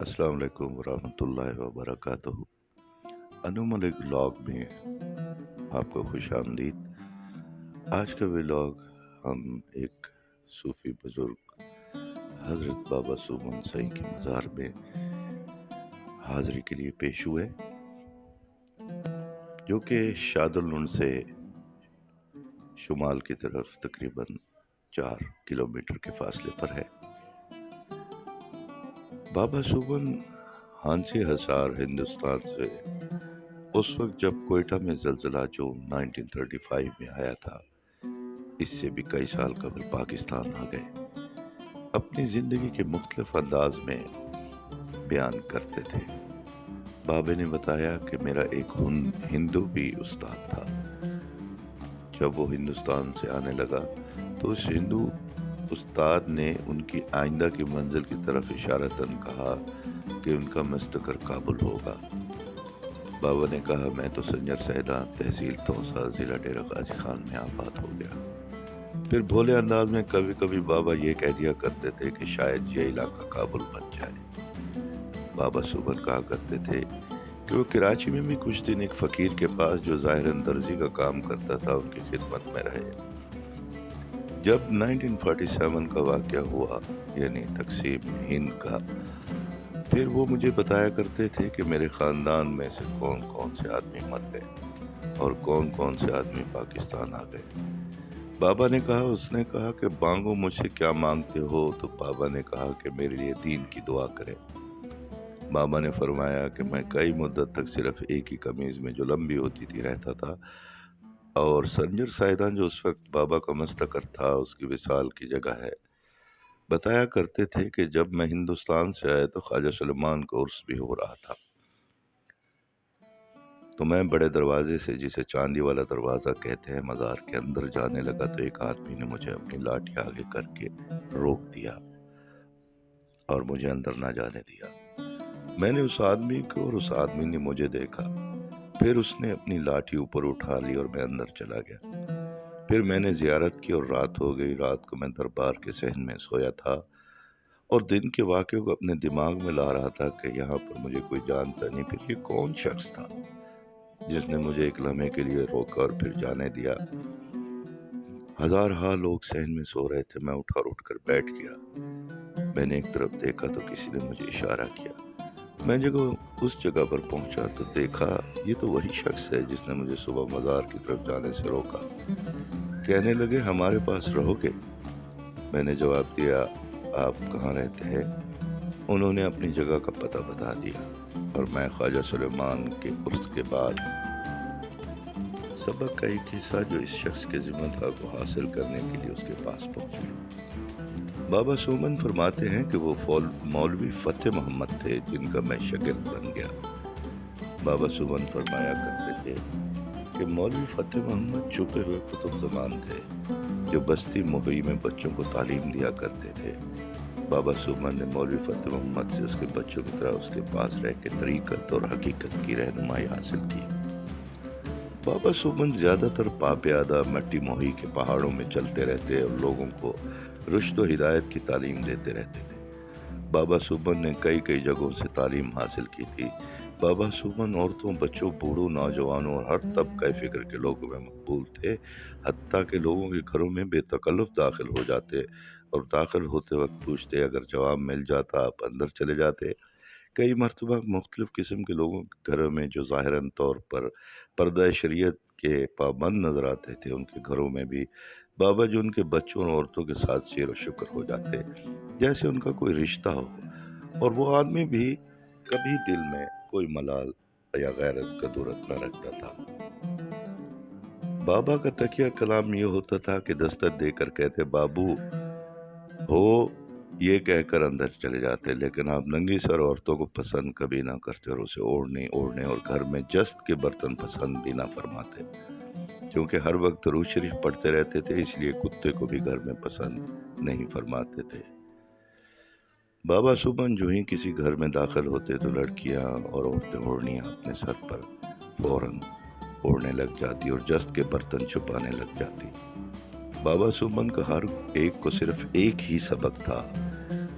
السلام علیکم ورحمۃ اللہ وبرکاتہ۔ انومل ایک ولاگ میں آپ کو خوش آمدید۔ آج کا ولاگ ہم ایک صوفی بزرگ حضرت بابا سومن سائی کی مزار میں حاضری کے لیے پیش ہوئے، جو کہ شادلنڈ سے شمال کی طرف تقریباً 4 کلومیٹر کے فاصلے پر ہے۔ بابا سومن ہانسی حصار ہندوستان سے اس وقت جب کوئٹہ میں زلزلہ جو 1935 میں آیا تھا، اس سے بھی کئی سال قبل پاکستان آ گئے، اپنی زندگی کے مختلف انداز میں بیان کرتے تھے۔ بابے نے بتایا کہ میرا ایک ہندو بھی استاد تھا۔ جب وہ ہندوستان سے آنے لگا تو اس ہندو استاد نے ان کی آئندہ کی منزل کی طرف اشارتاً کہا کہ ان کا مستقر کابل ہوگا۔ بابا نے کہا میں تو سنجر سیدان تحصیل توسا ضلع ڈیرہ غازی خان میں آباد ہو گیا۔ پھر بھولے انداز میں کبھی کبھی بابا یہ کہہ دیا کرتے تھے کہ شاید یہ علاقہ کابل بن جائے۔ بابا سومن کہا کرتے تھے کہ وہ کراچی میں بھی کچھ دن ایک فقیر کے پاس جو ظاہراً درزی کا کام کرتا تھا ان کی خدمت میں رہے۔ جب 1947 کا واقعہ ہوا، یعنی تقسیم ہند کا، پھر وہ مجھے بتایا کرتے تھے کہ میرے خاندان میں سے کون کون سے آدمی مر گئے اور کون کون سے آدمی پاکستان آ گئے۔ بابا نے کہا، اس نے کہا کہ مانگو مجھ سے کیا مانگتے ہو، تو بابا نے کہا کہ میرے لیے دین کی دعا کرے۔ بابا نے فرمایا کہ میں کئی مدت تک صرف ایک ہی قمیض میں جو لمبی ہوتی تھی رہتا تھا، اور سنجر سائیدان جو اس وقت بابا کا مستقر تھا اس کی وصال کی جگہ ہے، بتایا کرتے تھے کہ جب میں ہندوستان سے آیا تو خواجہ سلیمان کا عرس بھی ہو رہا تھا۔ تو میں بڑے دروازے سے، جسے چاندی والا دروازہ کہتے ہیں، مزار کے اندر جانے لگا تو ایک آدمی نے مجھے اپنی لاٹھی آگے کر کے روک دیا اور مجھے اندر نہ جانے دیا۔ میں نے اس آدمی کو اور اس آدمی نے مجھے دیکھا، پھر اس نے اپنی لاٹھی اوپر اٹھا لی اور میں اندر چلا گیا۔ پھر میں نے زیارت کی اور رات ہو گئی۔ رات کو میں دربار کے صحن میں سویا تھا اور دن کے واقعے کو اپنے دماغ میں لا رہا تھا کہ یہاں پر مجھے کوئی جانتا نہیں، پھر یہ کون شخص تھا جس نے مجھے ایک لمحے کے لیے روکا اور پھر جانے دیا۔ ہزارہا لوگ صحن میں سو رہے تھے۔ میں اٹھ کر بیٹھ گیا۔ میں نے ایک طرف دیکھا تو کسی نے مجھے اشارہ کیا۔ میں اس جگہ پر پہنچا تو دیکھا یہ تو وہی شخص ہے جس نے مجھے صبح مزار کی طرف جانے سے روکا۔ کہنے لگے ہمارے پاس رہو گے؟ میں نے جواب دیا آپ کہاں رہتے ہیں؟ انہوں نے اپنی جگہ کا پتہ بتا دیا اور میں خواجہ سلیمان کے عرس کے بعد سبق کا ایک حصہ جو اس شخص کے ذمہ تھا کو حاصل کرنے کے لیے اس کے پاس پہنچا۔ بابا سومن فرماتے ہیں کہ وہ مولوی فتح محمد تھے جن کا میں شاگرد بن گیا۔ بابا سومن فرمایا کرتے تھے کہ مولوی فتح محمد چھپے ہوئے کتب زمان تھے جو بستی مہئی میں بچوں کو تعلیم دیا کرتے تھے۔ بابا سومن نے مولوی فتح محمد سے اس کے بچوں کی طرح اس کے پاس رہ کے طریقت اور حقیقت کی رہنمائی حاصل کی۔ بابا سومن زیادہ تر پاپیادہ مٹی مہئی کے پہاڑوں میں چلتے رہتے اور لوگوں کو رشد و ہدایت کی تعلیم دیتے رہتے تھے۔ بابا سومن نے کئی جگہوں سے تعلیم حاصل کی تھی۔ بابا سومن عورتوں، بچوں، بوڑھوں، نوجوانوں اور ہر طبقہ فکر کے لوگوں میں مقبول تھے، حتیٰ کہ لوگوں کے گھروں میں بے تکلف داخل ہو جاتے اور داخل ہوتے وقت پوچھتے، اگر جواب مل جاتا آپ اندر چلے جاتے۔ کئی مرتبہ مختلف قسم کے لوگوں کے گھروں میں جو ظاہراً طور پر پردہ شریعت کے پابند نظر آتے تھے، ان کے گھروں میں بھی بابا جو ان کے بچوں اور عورتوں کے ساتھ شیر و شکر ہو جاتے جیسے ان کا کوئی رشتہ ہو، اور وہ آدمی بھی کبھی دل میں کوئی ملال یا غیرت کا دورت نہ رکھتا تھا۔ بابا کا تکیہ کلام یہ ہوتا تھا کہ دستک دے کر کہتے بابو ہو، یہ کہہ کر اندر چلے جاتے، لیکن آپ ننگی سر عورتوں کو پسند کبھی نہ کرتے اور اسے اوڑھنے اور گھر میں جست کے برتن پسند بھی نہ فرماتے، کیونکہ ہر وقت درود شریف پڑھتے رہتے تھے، اس لیے کتے کو بھی گھر میں پسند نہیں فرماتے تھے۔ بابا سومن جو ہی کسی گھر میں داخل ہوتے تو لڑکیاں اور عورتیں اوڑھنیاں اپنے سر پر فوراً اوڑھنے لگ جاتی اور جست کے برتن چھپانے لگ جاتی۔ بابا سومن کا ہر ایک کو صرف ایک ہی سبق تھا